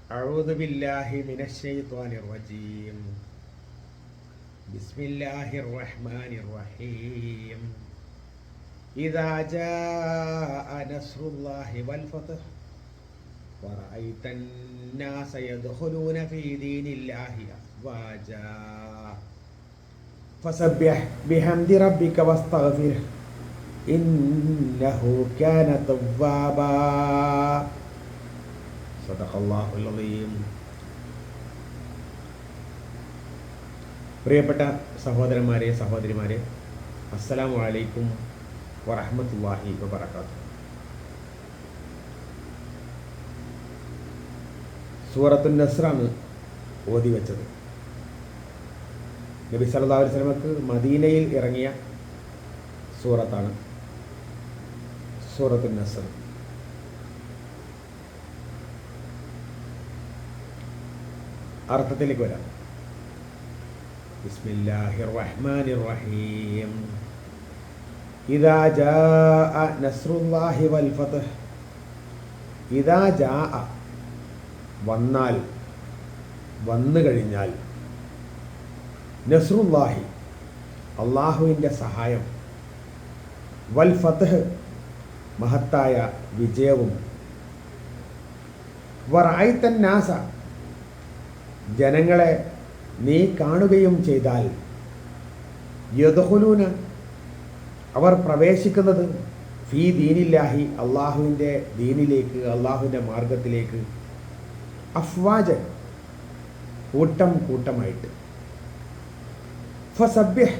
أعوذ بالله من الشيطان الرجيم. بسم الله الرحمن الرحيم. إذا جاء نصر الله والفتح ورأيت الناس يدخلون في دين الله أفواجا فسبح بحمد ربك واستغفره إنه كان توابا. സദഖല്ലാഹുൽ അലീം. പ്രിയപ്പെട്ട സഹോദരന്മാരെ, സഹോദരിമാരെ, അസ്സലാമു അലൈക്കും വറഹ്മത്തുള്ളാഹി വബറകാതുഹു. സൂറത്തുൻ നസ്റാണ് ഓതി വെച്ചത്. നബി സല്ലല്ലാഹു അലൈഹി വസല്ലമക്ക് മദീനയിൽ ഇറങ്ങിയ സൂറത്താണ് സൂറത്തുൻ നസ്ർ. അർത്ഥത്തിലേക്ക് വരാം. ബിസ്മില്ലാഹിർ റഹ്മാനിർ റഹീം. ഇദാ ജാഅ നസ്റുല്ലാഹി വൽ ഫത്ഹ്. ഇദാ ജാഅ വന്നാൽ, വന്നു കഴിഞ്ഞാൽ, നസ്റുല്ലാഹി അള്ളാഹുവിൻ്റെ സഹായം, വൽ ഫത്ഹ് മഹത്തായ വിജയവും, വറഅയ്തൻ നാസ ജനങ്ങളെ നീ കാണുകയും ചെയ്താൽ, യദ്ഖുലൂന അവർ പ്രവേശിക്കുന്നത്, ഫീ ദീനില്ലാഹി അള്ളാഹുവിൻ്റെ ദീനിലേക്ക്, അള്ളാഹുവിൻ്റെ മാർഗത്തിലേക്ക്, അഫ്വാജൻ കൂട്ടം കൂട്ടമായിട്ട്. ഫസബ്ബിഹ്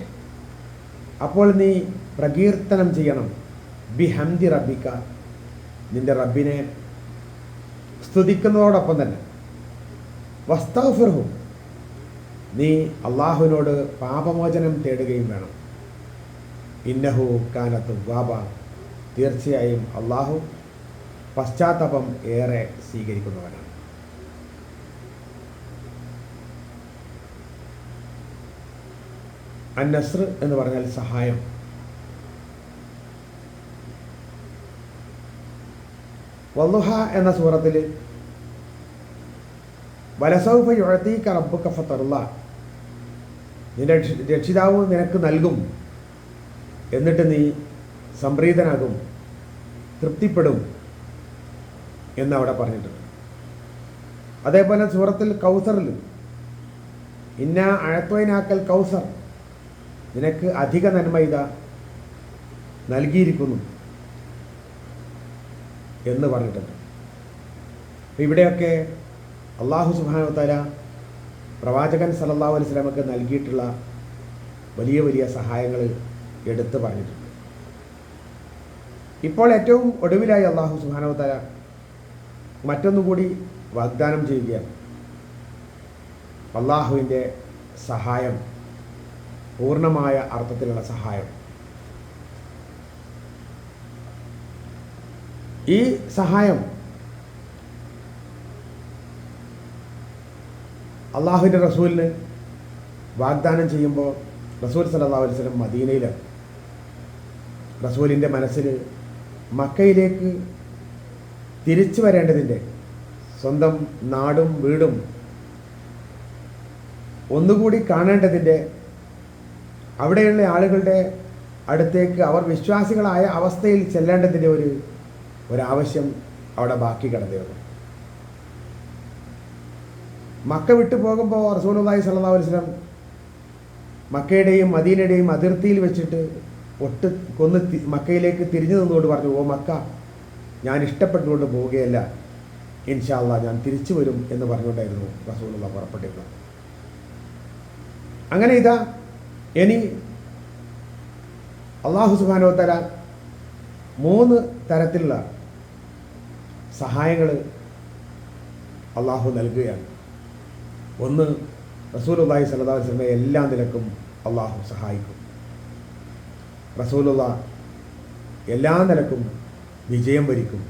അപ്പോൾ നീ പ്രകീർത്തനം ചെയ്യണം, ബിഹംദി റബ്ബിക നിന്റെ റബ്ബിനെ സ്തുതിക്കുന്നതോടൊപ്പം തന്നെ, വസ്തഗ്ഫിർഹു നീ അള്ളാഹുവിനോട് പാപമോചനം തേടുകയും വേണം. ഇന്നഹു കാന തവ്വാബ തീർച്ചയായും അള്ളാഹു പശ്ചാത്താപം ഏറെ സ്വീകരിക്കുന്നവനാണ്. അന്നസ്ർ എന്ന് പറഞ്ഞാൽ സഹായം. വളുഹ എന്ന സൂറത്തിൽ വലസൗഫ യുഅതീക റബ്ബുക ഫതർള നിന്റെ രക്ഷിതാവ് നിനക്ക് നൽകും, എന്നിട്ട് നീ സംപ്രീതനാകും, തൃപ്തിപ്പെടും എന്നവിടെ പറഞ്ഞിട്ടുണ്ട്. അതേപോലെ സൂറത്തിൽ കൗസറിൽ ഇന്ന അഅത്വൈനാക്കൽ കൗസർ നിനക്ക് അധിക നന്മ ഇതാ നൽകിയിരിക്കുന്നു എന്ന് പറഞ്ഞിട്ടുണ്ട്. ഇവിടെയൊക്കെ അള്ളാഹു സുബ്ഹാനഹു വ തആല പ്രവാചകൻ സല്ലല്ലാഹു അലൈഹി വസല്ലമക്ക് നൽകിയിട്ടുള്ള വലിയ വലിയ സഹായങ്ങൾ എടുത്തു പറഞ്ഞിട്ടുണ്ട്. ഇപ്പോൾ ഏറ്റവും ഒടുവിലായി അള്ളാഹു സുബ്ഹാനഹു വ തആല മറ്റൊന്നുകൂടി വാഗ്ദാനം ചെയ്യുകയാണ്. അള്ളാഹുവിൻ്റെ സഹായം, പൂർണ്ണമായ അർത്ഥത്തിലുള്ള സഹായം. ഈ സഹായം അള്ളാഹുവിൻ്റെ റസൂലിന് വാഗ്ദാനം ചെയ്യുമ്പോൾ റസൂൽ സല്ലല്ലാഹു അലൈഹി വസല്ലം മദീനയിലാണ്. റസൂലിൻ്റെ മനസ്സിൽ മക്കയിലേക്ക് തിരിച്ചു വരേണ്ടതിൻ്റെ, സ്വന്തം നാടും വീടും ഒന്നുകൂടി കാണേണ്ടതിൻ്റെ, അവിടെയുള്ള ആളുകളുടെ അടുത്തേക്ക് അവർ വിശ്വാസികളായ അവസ്ഥയിൽ ചെല്ലേണ്ടതിൻ്റെ ഒരാവശ്യം അവിടെ ബാക്കി കിടന്നിരുന്നു. മക്ക വിട്ടു പോകുമ്പോൾ റസൂലുള്ളാഹി സ്വല്ലല്ലാഹു അലൈഹി വസല്ലം മക്കയുടെയും മദീനയുടെയും അതിർത്തിയിൽ വെച്ചിട്ട് കൊന്ന് മക്കയിലേക്ക് തിരിഞ്ഞു നിന്നുകൊണ്ട് പറഞ്ഞു, ഓ മക്ക, ഞാൻ ഇഷ്ടപ്പെട്ടുകൊണ്ട് പോവുകയല്ല, ഇൻഷാ അല്ലാഹ് ഞാൻ തിരിച്ചു വരും എന്ന് പറഞ്ഞുകൊണ്ടായിരുന്നു റസൂലുള്ളാഹി പുറപ്പെട്ടിരുന്നത്. അങ്ങനെ ഇതാ ഇനി അല്ലാഹു സുബ്ഹാനഹു വ തആല 3 തരത്തിലുള്ള സഹായങ്ങൾ അള്ളാഹു നൽകുകയാണ്. ഒന്ന്, റസൂലുള്ളാഹി സ്വല്ലല്ലാഹു അലൈഹി വസല്ലമയെ എല്ലാ നിലക്കും അള്ളാഹു സഹായിക്കും. റസൂലുള്ളാഹി എല്ലാ നിലക്കും വിജയം വരിക്കും.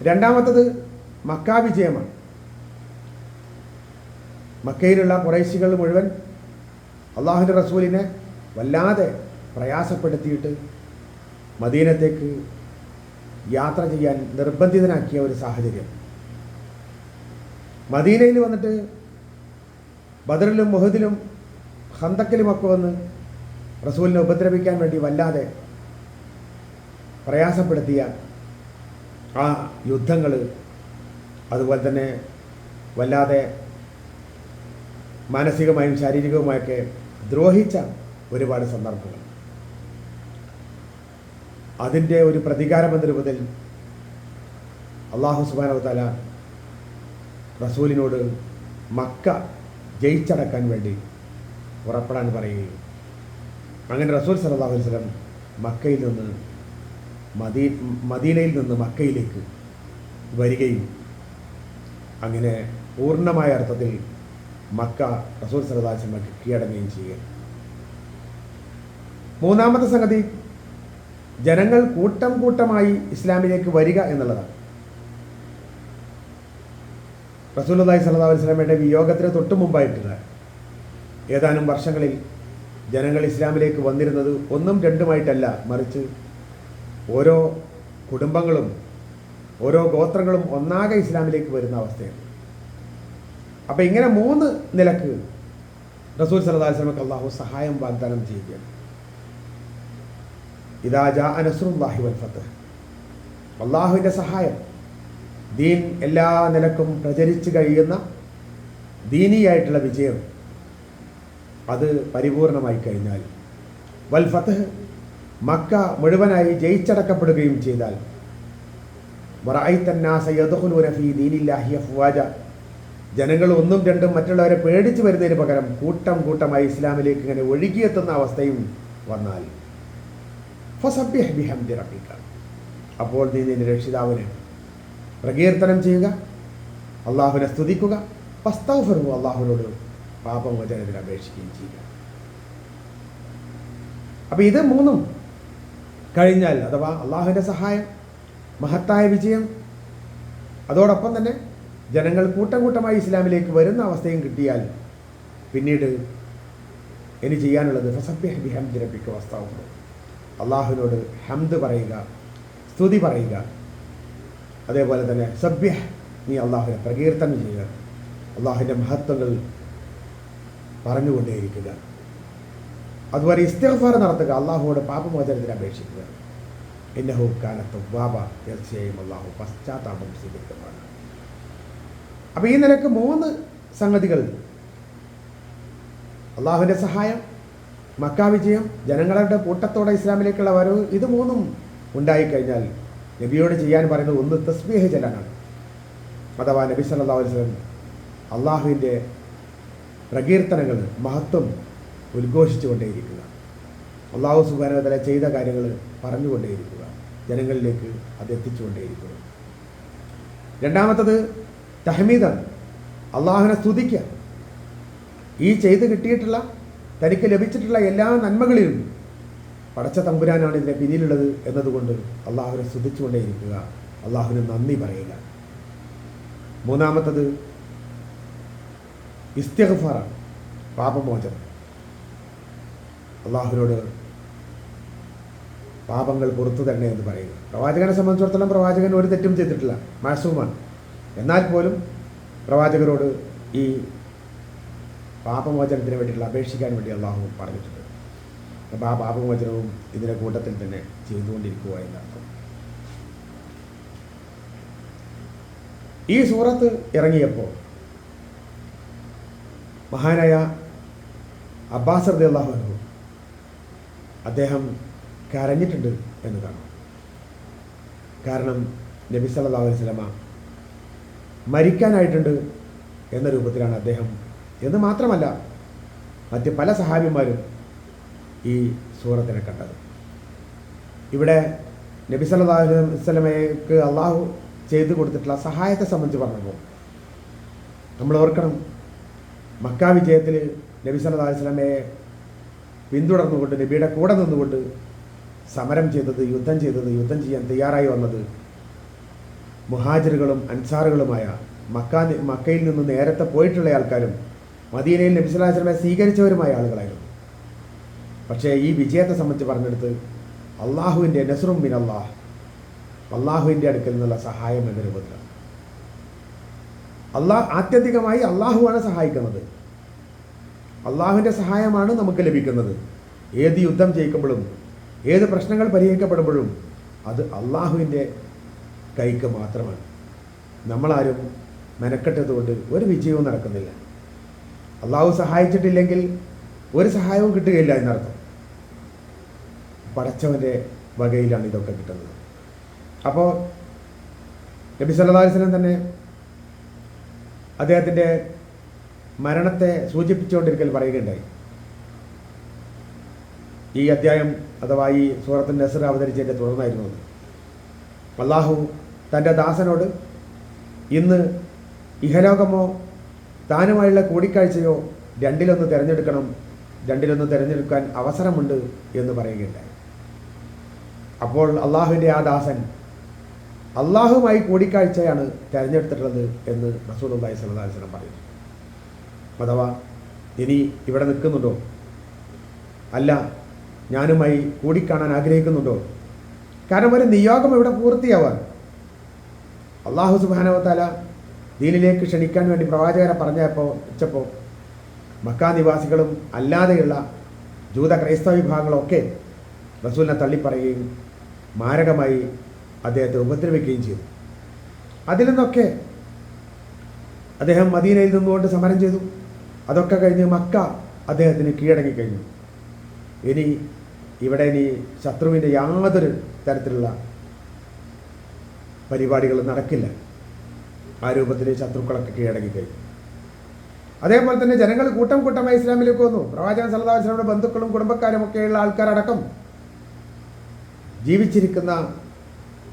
രണ്ടാമത്തത് മക്ക വിജയമാണ്. മക്കയിലുള്ള ഖുറൈശികൾ മുഴുവൻ അള്ളാഹുവിൻ്റെ റസൂലിനെ വല്ലാതെ പ്രയാസപ്പെടുത്തിയിട്ട് മദീനത്തേക്ക് യാത്ര ചെയ്യാൻ നിർബന്ധിതനാക്കിയ ഒരു സാഹചര്യം. മദീനയിൽ വന്നിട്ട് ബദറിലും മുഹദിലും ഖന്തക്കിലുമൊക്കെ വന്ന് റസൂലിനെ ഉപദ്രവിക്കാൻ വേണ്ടി വല്ലാതെ പ്രയാസപ്പെടുത്തിയ ആ യുദ്ധങ്ങൾ, അതുപോലെ തന്നെ വല്ലാതെ മാനസികമായും ശാരീരികവുമായൊക്കെ ദ്രോഹിച്ച ഒരുപാട് സന്ദർഭങ്ങൾ, അതിൻ്റെ ഒരു പ്രതികാരമെന്ന രൂപത്തിൽ അല്ലാഹു സുബ്ഹാനഹു വ തആല റസൂലിനോട് മക്ക ജയിച്ചടക്കാൻ വേണ്ടി പുറപ്പെടാൻ പറയുകയും അങ്ങനെ റസൂൽ സല്ലല്ലാഹു അലൈഹി വസല്ലം മക്കയിൽ നിന്ന് മദീനയിൽ നിന്ന് മക്കയിലേക്ക് വരികയും അങ്ങനെ പൂർണ്ണമായ അർത്ഥത്തിൽ മക്ക റസൂൽ സല്ലല്ലാഹു അലൈഹി വസല്ലം കീഴടങ്ങുകയും ചെയ്യുക. മൂന്നാമത്തെ സംഗതി, ജനങ്ങൾ കൂട്ടം കൂട്ടമായി ഇസ്ലാമിലേക്ക് വരിക എന്നുള്ളതാണ്. റസൂലുള്ളാഹി സ്വല്ലല്ലാഹു അലൈഹി വസല്ലമയുടെ വിയോഗത്തിന് തൊട്ട് മുമ്പായിട്ടുള്ള ഏതാനും വർഷങ്ങളിൽ ജനങ്ങൾ ഇസ്ലാമിലേക്ക് വന്നിരുന്നത് ഒന്നും രണ്ടുമായിട്ടല്ല, മറിച്ച് ഓരോ കുടുംബങ്ങളും ഓരോ ഗോത്രങ്ങളും ഒന്നാകെ ഇസ്ലാമിലേക്ക് വരുന്ന അവസ്ഥയാണ്. അപ്പം ഇങ്ങനെ 3 നിലക്ക് റസൂൽ സല്ലല്ലാഹു അലൈഹി വസല്ലമക്ക് അല്ലാഹു സഹായം വാഗ്ദാനം ചെയ്യുകയാണ്. ഇദാ ജാഅ നസ്റുല്ലാഹി വൽ ഫത്ഹ്, അല്ലാഹുവിൻ്റെ സഹായം, ദീൻ എല്ലാ നിലക്കും പ്രചരിച്ചു കഴിയുന്ന ദീനിയായിട്ടുള്ള വിജയം അത് പരിപൂർണമായി കഴിഞ്ഞാൽ, വൽ ഫത്ഹ്, മക്ക മുഴുവനായി ജയിച്ചടക്കപ്പെടുകയും ചെയ്താൽ, വറഅയ്തന്നാസ യദ്ഖുലൂന ഫീ ദീനില്ലാഹി അഫ്വാജ, ജനങ്ങൾ ഒന്നും രണ്ടും മറ്റുള്ളവരെ പേടിച്ചു വരുന്നതിന് പകരം കൂട്ടം കൂട്ടമായി ഇസ്ലാമിലേക്ക് ഇങ്ങനെ ഒഴുകിയെത്തുന്ന അവസ്ഥയും വന്നാൽ, ഫസബ്ബിഹ് ബിഹംദി റബ്ബിക, അപ്പോൾ നീ നിന്റെ രക്ഷിതാവിനെ പ്രകീർത്തനം ചെയ്യുക, അള്ളാഹുവിനെ സ്തുതിക്കുക, ഫസ്തഗ്ഫിർഹു, അള്ളാഹുവിനോട് പാപമോചനത്തിന് അപേക്ഷിക്കുകയും ചെയ്യുക. അപ്പം ഇത് 3 കഴിഞ്ഞാൽ, അഥവാ അള്ളാഹുവിൻ്റെ സഹായം, മഹത്തായ വിജയം, അതോടൊപ്പം തന്നെ ജനങ്ങൾ കൂട്ടം കൂട്ടമായി ഇസ്ലാമിലേക്ക് വരുന്ന അവസ്ഥയും കിട്ടിയാൽ, പിന്നീട് ഇനി ചെയ്യാനുള്ളത് ഫസബ്ബിഹ് ബിഹംദി റബ്ബിക വസ്തഗ്ഫിർഹു, അള്ളാഹുവിനോട് ഹംദ് പറയുക, സ്തുതി പറയുക, അതേപോലെ തന്നെ സബ്ബിഹ്, നീ അള്ളാഹുവിനെ പ്രകീർത്തനം ചെയ്യുക, അള്ളാഹുവിൻ്റെ മഹത്വങ്ങൾ പറഞ്ഞുകൊണ്ടേയിരിക്കുക, അതുപോലെ ഇസ്തിഗ്ഫാർ നടത്തുക, അള്ളാഹുവോട് പാപമോചനത്തിന് അപേക്ഷിക്കുക. ഇന്നഹു കാന തവ്വാബ, തീർച്ചയായും അള്ളാഹു പശ്ചാത്താപം സ്വീകരിക്കുന്നതാണ്. അപ്പോൾ ഈ നിലക്ക് 3 സംഗതികൾ, അള്ളാഹുവിൻ്റെ സഹായം, മക്ക വിജയം, ജനങ്ങളുടെ കൂട്ടത്തോടെ ഇസ്ലാമിലേക്കുള്ള വരവ്, ഇത് 3 ഉണ്ടായിക്കഴിഞ്ഞാൽ നബിയോട് ചെയ്യാൻ പറയുന്നത് ഒന്ന് തസ്ബീഹ് ചൊല്ലാനാണ്. അഥവാ നബി സല്ലല്ലാഹു അലൈഹി വസല്ലം അള്ളാഹുവിൻ്റെ പ്രകീർത്തനങ്ങൾ, മഹത്വം ഉദ്ഘോഷിച്ചുകൊണ്ടേയിരിക്കുക, അള്ളാഹു സുബ്ഹാനഹു വ തആല ചെയ്ത കാര്യങ്ങൾ പറഞ്ഞുകൊണ്ടേയിരിക്കുക, ജനങ്ങളിലേക്ക് അത് എത്തിച്ചുകൊണ്ടേയിരിക്കുക. രണ്ടാമത്തത് തഹ്മീദാണ്, അള്ളാഹുവിനെ സ്തുതിക്കുക. ഈ ചെയ്ത് കിട്ടിയിട്ടുള്ള, തനിക്ക് ലഭിച്ചിട്ടുള്ള എല്ലാ നന്മകളിലും പടച്ച തമ്പുരാനാണ് ഇതിൻ്റെ പിന്നിലുള്ളത് എന്നതുകൊണ്ട് അള്ളാഹുവിനെ സ്തുതിച്ചുകൊണ്ടേയിരിക്കുക, അള്ളാഹുവിന് നന്ദി പറയുക. മൂന്നാമത്തത് ഇസ്തിഗ്ഫാറാണ്, പാപമോചനം, അള്ളാഹുവിനോട് പാപങ്ങൾ പുറത്തു തരണേ എന്ന് പറയുക. പ്രവാചകനെ സംബന്ധിച്ചിടത്തോളം പ്രവാചകൻ ഒരു തെറ്റും ചെയ്തിട്ടില്ല, മാസൂമാണ്. എന്നാൽ പോലും പ്രവാചകരോട് ഈ പാപമോചനത്തിന് വേണ്ടിയിട്ടുള്ള അപേക്ഷിക്കാൻ വേണ്ടി അള്ളാഹു പറഞ്ഞിട്ടുണ്ട്. അപ്പോൾ ആ പാപമോചനവും ഇതിൻ്റെ കൂട്ടത്തിൽ തന്നെ ചെയ്തുകൊണ്ടിരിക്കുക എന്നർത്ഥം. ഈ സൂറത്ത് ഇറങ്ങിയപ്പോൾ മഹാനായ അബ്ബാസ് റളിയല്ലാഹു അൻഹു അദ്ദേഹം കരഞ്ഞിട്ടുണ്ട് എന്ന് കാണാം. കാരണം നബി സല്ലല്ലാഹു അലൈഹി വസല്ലമ മരിക്കാനായിട്ടുണ്ട് എന്ന രൂപത്തിലാണ് അദ്ദേഹം, എന്ന് മാത്രമല്ല മറ്റ് പല സഹാബിമാരും ഈ സൂറത്തിനെ കണ്ടത്. ഇവിടെ നബി സല്ലല്ലാഹു അലൈഹി വസല്ലമയ്ക്ക് അള്ളാഹു ചെയ്തു കൊടുത്തിട്ടുള്ള സഹായത്തെ സംബന്ധിച്ച് പറഞ്ഞപ്പോൾ നമ്മൾ ഓർക്കണം, മക്ക വിജയത്തിൽ നബി സല്ലല്ലാഹു അലൈഹി വസല്ലമയെ പിന്തുടർന്നുകൊണ്ട്, നബിയുടെ കൂടെ നിന്നുകൊണ്ട് സമരം ചെയ്തത്, യുദ്ധം ചെയ്യാൻ തയ്യാറായി വന്നത് മുഹാജിറുകളും അൻസാറുകളുമായ മക്കയിൽ നിന്ന് നേരത്തെ പോയിട്ടുള്ള ആൾക്കാരും മദീനയിൽ നബി സല്ലല്ലാഹു അലൈഹി വസല്ലമയെ സ്വീകരിച്ചവരുമായ ആളുകളായിരുന്നു. പക്ഷേ ഈ വിജയത്തെ സംബന്ധിച്ച് പറഞ്ഞെടുത്ത് അള്ളാഹുവിൻ്റെ നസ്റും മിനല്ലാഹ്, അള്ളാഹുവിൻ്റെ അടുക്കൽ നിന്നുള്ള സഹായം എന്ന രൂപത്തിലാണ്. ആത്യന്തികമായി അള്ളാഹുവാണ് സഹായിക്കുന്നത്. അള്ളാഹുവിൻ്റെ സഹായമാണ് നമുക്ക് ലഭിക്കുന്നത്. ഏത് യുദ്ധം ജയിക്കുമ്പോഴും ഏത് പ്രശ്നങ്ങൾ പരിഹരിക്കപ്പെടുമ്പോഴും അത് അള്ളാഹുവിൻ്റെ കൈക്ക് മാത്രമാണ്. നമ്മളാരും മെനക്കെട്ടതുകൊണ്ട് ഒരു വിജയവും നടക്കുന്നില്ല. അള്ളാഹു സഹായിച്ചിട്ടില്ലെങ്കിൽ ഒരു സഹായവും കിട്ടുകയില്ല എന്നർത്ഥം. പടച്ചവൻ്റെ വകയിലാണ് ഇതൊക്കെ കിട്ടുന്നത്. അപ്പോൾ നബി സല്ലല്ലാഹു അലൈഹി വസല്ലം തന്നെ അദ്ദേഹത്തിൻ്റെ മരണത്തെ സൂചിപ്പിച്ചുകൊണ്ടിരിക്കൽ പറയുകയുണ്ടായി. ഈ അധ്യായം അഥവാ ഈ സൂറത്തുൻ നസ്ർ അവതരിച്ചതിൻ്റെ തുടർന്നായിരുന്നു അത്. അള്ളാഹു തൻ്റെ ദാസനോട് ഇന്ന് ഇഹലോകമോ താനുമായുള്ള കൂടിക്കാഴ്ചയോ രണ്ടിലൊന്ന് തിരഞ്ഞെടുക്കാൻ അവസരമുണ്ട് എന്ന് പറയുകയുണ്ടായി. അപ്പോൾ അള്ളാഹുവിൻ്റെ ആ ദാസൻ അള്ളാഹുമായി കൂടിക്കാഴ്ചയാണ് തിരഞ്ഞെടുത്തിട്ടുള്ളത് എന്ന് റസൂലുള്ളാഹി സ്വല്ലല്ലാഹു അലൈഹി വസല്ലം പറയുന്നു. അഥവാ ഇനി ഇവിടെ നിൽക്കുന്നുണ്ടോ, അല്ല ഞാനുമായി കൂടിക്കാണാൻ ആഗ്രഹിക്കുന്നുണ്ടോ? കാരണം ഒരു നിയോഗം ഇവിടെ പൂർത്തിയാവാൻ അള്ളാഹു സുബ്ഹാനഹു വ തആല ദീനിലേക്ക് ക്ഷണിക്കാൻ വേണ്ടി പ്രവാചകരെ വെച്ചപ്പോൾ മക്കാ നിവാസികളും അല്ലാതെയുള്ള ജൂത ക്രൈസ്തവ വിഭാഗങ്ങളൊക്കെ റസൂലിനെ തള്ളിപ്പറയുകയും മാരകമായി അദ്ദേഹത്തെ ഉപദ്രവിക്കുകയും ചെയ്തു. അതിൽ നിന്നൊക്കെ അദ്ദേഹം മദീനയിൽ നിന്നുകൊണ്ട് സമരം ചെയ്തു. അതൊക്കെ കഴിഞ്ഞ് മക്ക അദ്ദേഹത്തിന് കീഴടങ്ങിക്കഴിഞ്ഞു. ഇനി ശത്രുവിൻ്റെ യാതൊരു തരത്തിലുള്ള പരിപാടികൾ നടക്കില്ല. ആ രൂപത്തിൽ ശത്രുക്കളൊക്കെ കീഴടങ്ങിക്കഴിഞ്ഞു. അതേപോലെ തന്നെ ജനങ്ങൾ കൂട്ടം കൂട്ടമായി ഇസ്ലാമിലേക്ക് വന്നു. പ്രവാചകൻ സല്ലല്ലാഹു അലൈഹി വസല്ലമയുടെ ബന്ധുക്കളും കുടുംബക്കാരും ഒക്കെയുള്ള ആൾക്കാരടക്കം ജീവിച്ചിരിക്കുന്ന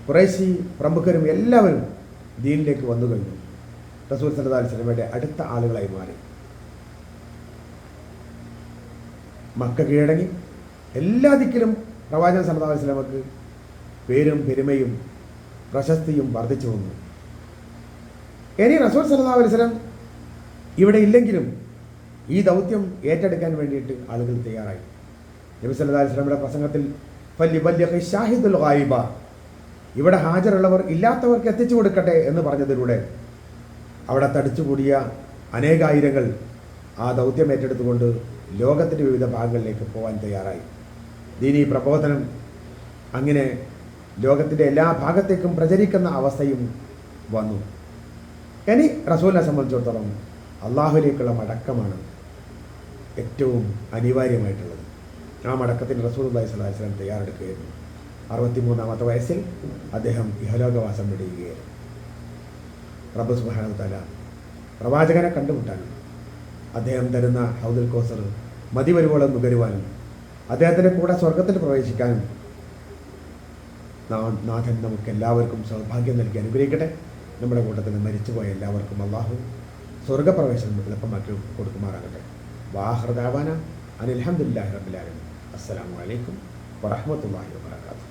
ഖുറൈശി പ്രമുഖരും എല്ലാവരും ദീനിലേക്ക് വന്നു കഴിഞ്ഞു. റസൂൽ സല്ലല്ലാഹു അലൈഹി വസല്ലമയുടെ അടുത്ത ആളുകളായി മാറി. മക്ക കീഴടങ്ങി. എല്ലാ ദിക്കിലും പ്രവാചകൻ സല്ലല്ലാഹു അലൈഹി വസല്ലമക്ക് പേരും പെരുമയും പ്രശസ്തിയും വർദ്ധിച്ചു വന്നു. ഇനി റസൂൽ സല്ലല്ലാഹു അലൈഹി വസല്ലം ഇവിടെ ഇല്ലെങ്കിലും ഈ ദൗത്യം ഏറ്റെടുക്കാൻ വേണ്ടിയിട്ട് ആളുകൾ തയ്യാറായി. നബി സല്ലല്ലാഹു അലൈഹി വസല്ലമയുടെ പ്രസംഗത്തിൽ ഫല്യുബല്ലിഗി ഷാഹിദുൽ ഗായിബ, ഇവിടെ ഹാജരുള്ളവർ ഇല്ലാത്തവർക്ക് എത്തിച്ചു കൊടുക്കട്ടെ എന്ന് പറഞ്ഞതിലൂടെ അവിടെ തടിച്ചുകൂടിയ അനേകായിരങ്ങൾ ആ ദൗത്യം ഏറ്റെടുത്തുകൊണ്ട് ലോകത്തിൻ്റെ വിവിധ ഭാഗങ്ങളിലേക്ക് പോകാൻ തയ്യാറായി. ദീനീ പ്രബോധനം അങ്ങനെ ലോകത്തിൻ്റെ എല്ലാ ഭാഗത്തേക്കും പ്രചരിക്കുന്ന അവസ്ഥയും വന്നു. ഇനി റസൂലിനെ സംബന്ധിച്ചിടത്തോളം അള്ളാഹുവിലേക്കുള്ള മടക്കമാണ് ഏറ്റവും അനിവാര്യമായിട്ടുള്ളത്. ആ മടക്കത്തിന് റസൂലുള്ളാഹി സ്വല്ലല്ലാഹു അലൈഹി വസല്ലം തയ്യാറെടുക്കുകയായിരുന്നു. 63-ാമത്തെ വയസ്സിൽ അദ്ദേഹം ഇഹലോകവാസം വെടിയുകയായിരുന്നു. റബ്ബ് സുബ്ഹാനഹു വ തആല പ്രവാചകനെ കണ്ടുമുട്ടാനും അദ്ദേഹം തരുന്ന ഹൗദുൽ കൗസർ മതിവരുവോളം നുകരുവാനും അദ്ദേഹത്തിൻ്റെ കൂടെ സ്വർഗത്തിൽ പ്രവേശിക്കാനും നാഥൻ നമുക്ക് എല്ലാവർക്കും സൗഭാഗ്യം നൽകി അനുഗ്രഹിക്കട്ടെ. നമ്മുടെ കൂട്ടത്തിൽ മരിച്ചുപോയ എല്ലാവർക്കും അള്ളാഹു സ്വർഗപ്രവേശനം എളുപ്പമാക്കി കൊടുക്കുമാറാകട്ടെ. വാഹിർ ദഅവാന അനിൽ ഹംദുലില്ലാഹി റബ്ബിൽ ആലമീൻ. അസ്സലാമു അലൈക്കും വറഹ്മത്തുള്ളാഹി വബറകാതുഹു.